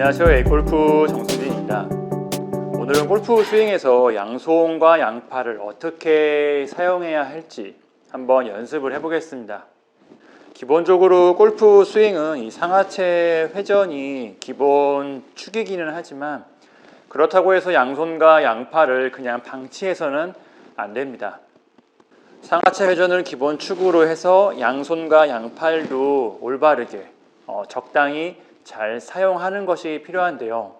안녕하세요. 에이골프 정승진입니다. 오늘은 골프 스윙에서 양손과 양팔을 어떻게 사용해야 할지 한번 연습을 해보겠습니다. 기본적으로 골프 스윙은 이 상하체 회전이 기본 축이기는 하지만 그렇다고 해서 양손과 양팔을 그냥 방치해서는 안 됩니다. 상하체 회전을 기본 축으로 해서 양손과 양팔도 올바르게 적당히 잘 사용하는 것이 필요한데요.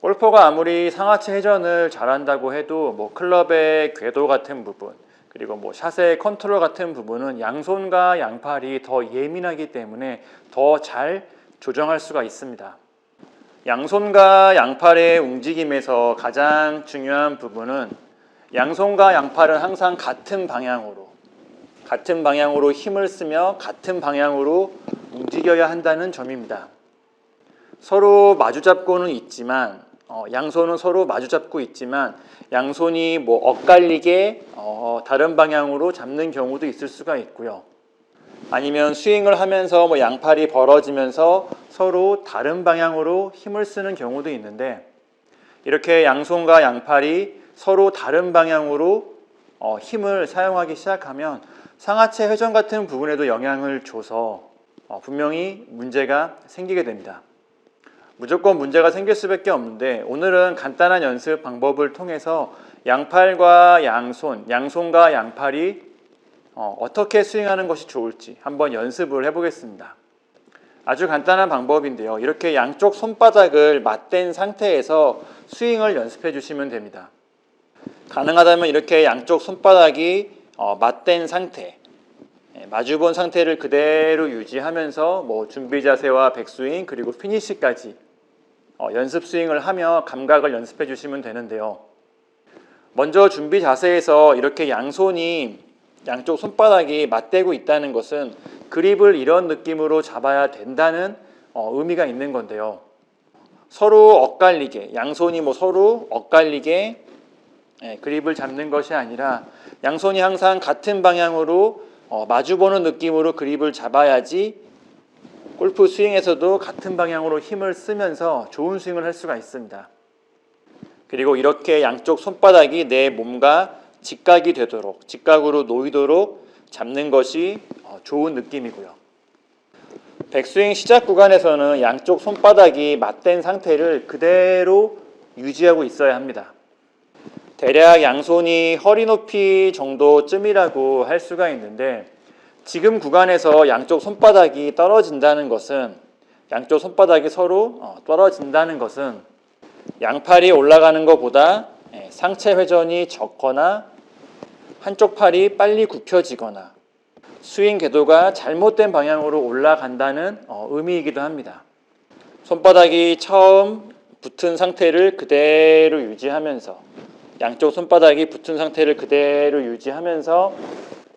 골퍼가 아무리 상하체 회전을 잘한다고 해도 클럽의 궤도 같은 부분 그리고 샷의 컨트롤 같은 부분은 양손과 양팔이 더 예민하기 때문에 더 잘 조정할 수가 있습니다. 양손과 양팔의 움직임에서 가장 중요한 부분은 양손과 양팔은 항상 같은 방향으로 힘을 쓰며 같은 방향으로 움직여야 한다는 점입니다. 서로 마주잡고는 있지만 양손은 서로 마주잡고 있지만 양손이 엇갈리게 다른 방향으로 잡는 경우도 있을 수가 있고요. 아니면 스윙을 하면서 양팔이 벌어지면서 서로 다른 방향으로 힘을 쓰는 경우도 있는데 이렇게 양손과 양팔이 서로 다른 방향으로 힘을 사용하기 시작하면 상하체 회전 같은 부분에도 영향을 줘서 분명히 문제가 생기게 됩니다. 무조건 문제가 생길 수밖에 없는데 오늘은 간단한 연습 방법을 통해서 양팔과 양손과 양팔이 어떻게 스윙하는 것이 좋을지 한번 연습을 해보겠습니다. 아주 간단한 방법인데요. 이렇게 양쪽 손바닥을 맞댄 상태에서 스윙을 연습해 주시면 됩니다. 가능하다면 이렇게 양쪽 손바닥이 맞댄 상태, 마주본 상태를 그대로 유지하면서 준비 자세와 백스윙 그리고 피니시까지 연습 스윙을 하며 감각을 연습해 주시면 되는데요. 먼저 준비 자세에서 이렇게 양쪽 손바닥이 맞대고 있다는 것은 그립을 이런 느낌으로 잡아야 된다는 의미가 있는 건데요. 서로 엇갈리게, 양손이 서로 엇갈리게 그립을 잡는 것이 아니라 양손이 항상 같은 방향으로 마주보는 느낌으로 그립을 잡아야지 골프 스윙에서도 같은 방향으로 힘을 쓰면서 좋은 스윙을 할 수가 있습니다. 그리고 이렇게 양쪽 손바닥이 내 몸과 직각으로 놓이도록 잡는 것이 좋은 느낌이고요. 백스윙 시작 구간에서는 양쪽 손바닥이 맞댄 상태를 그대로 유지하고 있어야 합니다. 대략 양손이 허리 높이 정도쯤이라고 할 수가 있는데 지금 구간에서 양쪽 손바닥이 떨어진다는 것은 양팔이 올라가는 것보다 상체 회전이 적거나 한쪽 팔이 빨리 굽혀지거나 스윙 궤도가 잘못된 방향으로 올라간다는 의미이기도 합니다. 손바닥이 처음 붙은 상태를 그대로 유지하면서 양쪽 손바닥이 붙은 상태를 그대로 유지하면서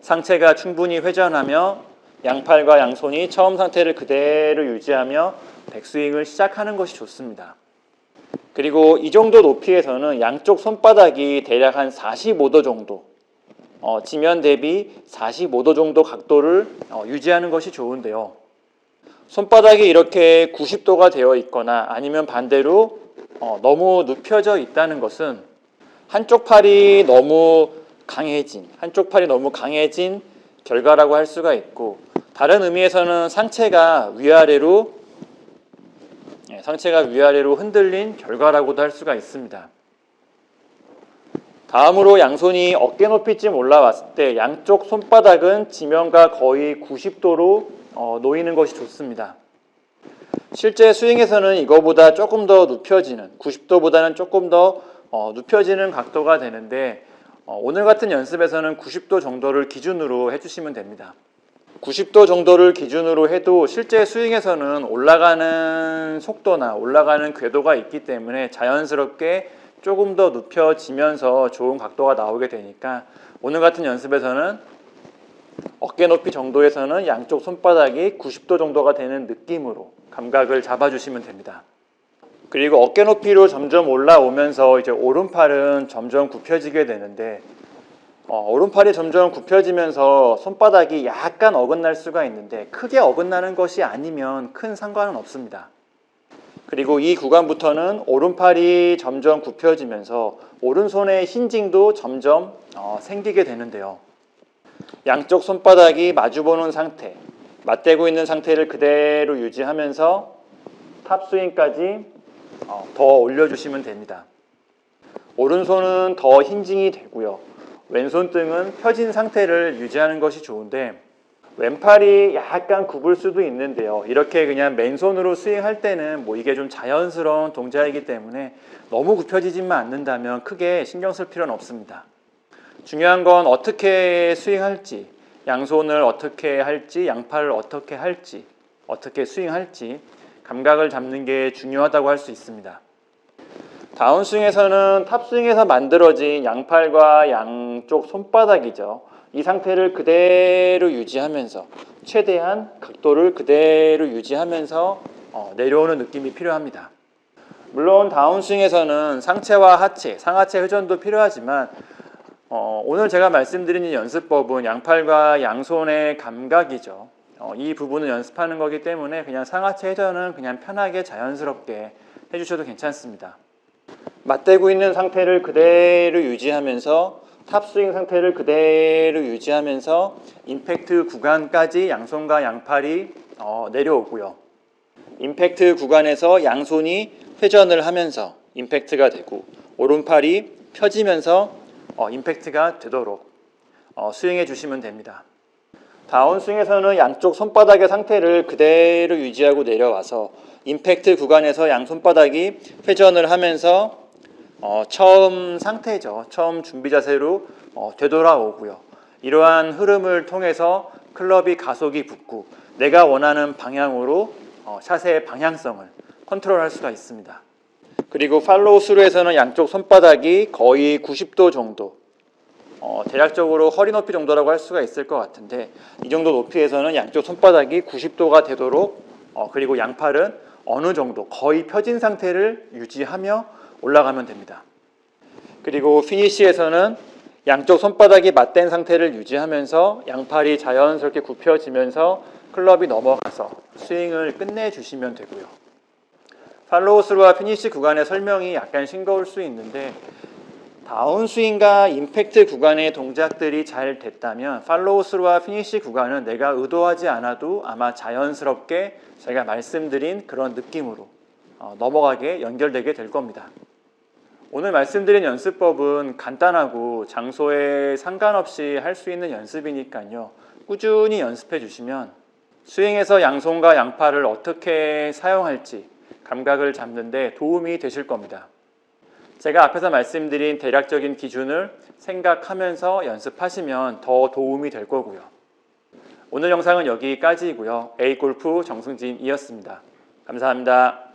상체가 충분히 회전하며 양팔과 양손이 처음 상태를 그대로 유지하며 백스윙을 시작하는 것이 좋습니다. 그리고 이 정도 높이에서는 양쪽 손바닥이 대략 한 45도 정도 지면 대비 45도 정도 각도를 유지하는 것이 좋은데요. 손바닥이 이렇게 90도가 되어 있거나 아니면 반대로 너무 눕혀져 있다는 것은 한쪽 팔이 너무 강해진 결과라고 할 수가 있고 다른 의미에서는 상체가 위아래로 흔들린 결과라고도 할 수가 있습니다. 다음으로 양손이 어깨 높이쯤 올라왔을 때 양쪽 손바닥은 지면과 거의 90도로 놓이는 것이 좋습니다. 실제 스윙에서는 이거보다 조금 더 눕혀지는 90도보다는 조금 더 눕혀지는 각도가 되는데 오늘 같은 연습에서는 90도 정도를 기준으로 해주시면 됩니다. 90도 정도를 기준으로 해도 실제 스윙에서는 올라가는 속도나 올라가는 궤도가 있기 때문에 자연스럽게 조금 더 눕혀지면서 좋은 각도가 나오게 되니까 오늘 같은 연습에서는 어깨 높이 정도에서는 양쪽 손바닥이 90도 정도가 되는 느낌으로 감각을 잡아주시면 됩니다. 그리고 어깨 높이로 점점 올라오면서 이제 오른팔은 점점 굽혀지게 되는데 오른팔이 점점 굽혀지면서 손바닥이 약간 어긋날 수가 있는데 크게 어긋나는 것이 아니면 큰 상관은 없습니다. 그리고 이 구간부터는 오른팔이 점점 굽혀지면서 오른손의 힌징도 점점 생기게 되는데요. 양쪽 손바닥이 마주보는 상태, 맞대고 있는 상태를 그대로 유지하면서 탑스윙까지 더 올려주시면 됩니다. 오른손은 더 힌징이 되고요. 왼손등은 펴진 상태를 유지하는 것이 좋은데 왼팔이 약간 굽을 수도 있는데요. 이렇게 그냥 맨손으로 스윙할 때는 이게 좀 자연스러운 동작이기 때문에 너무 굽혀지지만 않는다면 크게 신경 쓸 필요는 없습니다. 중요한 건 어떻게 스윙할지, 양손을 어떻게 할지, 양팔을 어떻게 할지, 어떻게 스윙할지 감각을 잡는 게 중요하다고 할 수 있습니다. 다운스윙에서는 탑스윙에서 만들어진 양팔과 양쪽 손바닥이죠. 이 상태를 그대로 유지하면서 최대한 각도를 그대로 유지하면서 내려오는 느낌이 필요합니다. 물론 다운스윙에서는 상체와 하체, 상하체 회전도 필요하지만 오늘 제가 말씀드린 연습법은 양팔과 양손의 감각이죠. 이 부분을 연습하는 거기 때문에 그냥 상하체 회전은 그냥 편하게 자연스럽게 해주셔도 괜찮습니다. 맞대고 있는 상태를 그대로 유지하면서 탑스윙 상태를 그대로 유지하면서 임팩트 구간까지 양손과 양팔이 내려오고요. 임팩트 구간에서 양손이 회전을 하면서 임팩트가 되고 오른팔이 펴지면서 임팩트가 되도록 스윙해 주시면 됩니다. 다운스윙에서는 양쪽 손바닥의 상태를 그대로 유지하고 내려와서 임팩트 구간에서 양손바닥이 회전을 하면서 처음 상태죠. 처음 준비 자세로 되돌아오고요. 이러한 흐름을 통해서 클럽이 가속이 붙고 내가 원하는 방향으로 샷의 방향성을 컨트롤할 수가 있습니다. 그리고 팔로우 스루에서는 양쪽 손바닥이 거의 90도 정도, 대략적으로 허리 높이 정도라고 할 수가 있을 것 같은데 이 정도 높이에서는 양쪽 손바닥이 90도가 되도록 그리고 양팔은 어느 정도 거의 펴진 상태를 유지하며 올라가면 됩니다. 그리고 피니시에서는 양쪽 손바닥이 맞댄 상태를 유지하면서 양팔이 자연스럽게 굽혀지면서 클럽이 넘어가서 스윙을 끝내주시면 되고요. 팔로우 스루와 피니시 구간의 설명이 약간 싱거울 수 있는데 다운스윙과 임팩트 구간의 동작들이 잘 됐다면 팔로우 스루와 피니시 구간은 내가 의도하지 않아도 아마 자연스럽게 제가 말씀드린 그런 느낌으로 넘어가게 연결되게 될 겁니다. 오늘 말씀드린 연습법은 간단하고 장소에 상관없이 할 수 있는 연습이니까요. 꾸준히 연습해 주시면 스윙에서 양손과 양팔을 어떻게 사용할지 감각을 잡는 데 도움이 되실 겁니다. 제가 앞에서 말씀드린 대략적인 기준을 생각하면서 연습하시면 더 도움이 될 거고요. 오늘 영상은 여기까지이고요. A골프 정승진이었습니다. 감사합니다.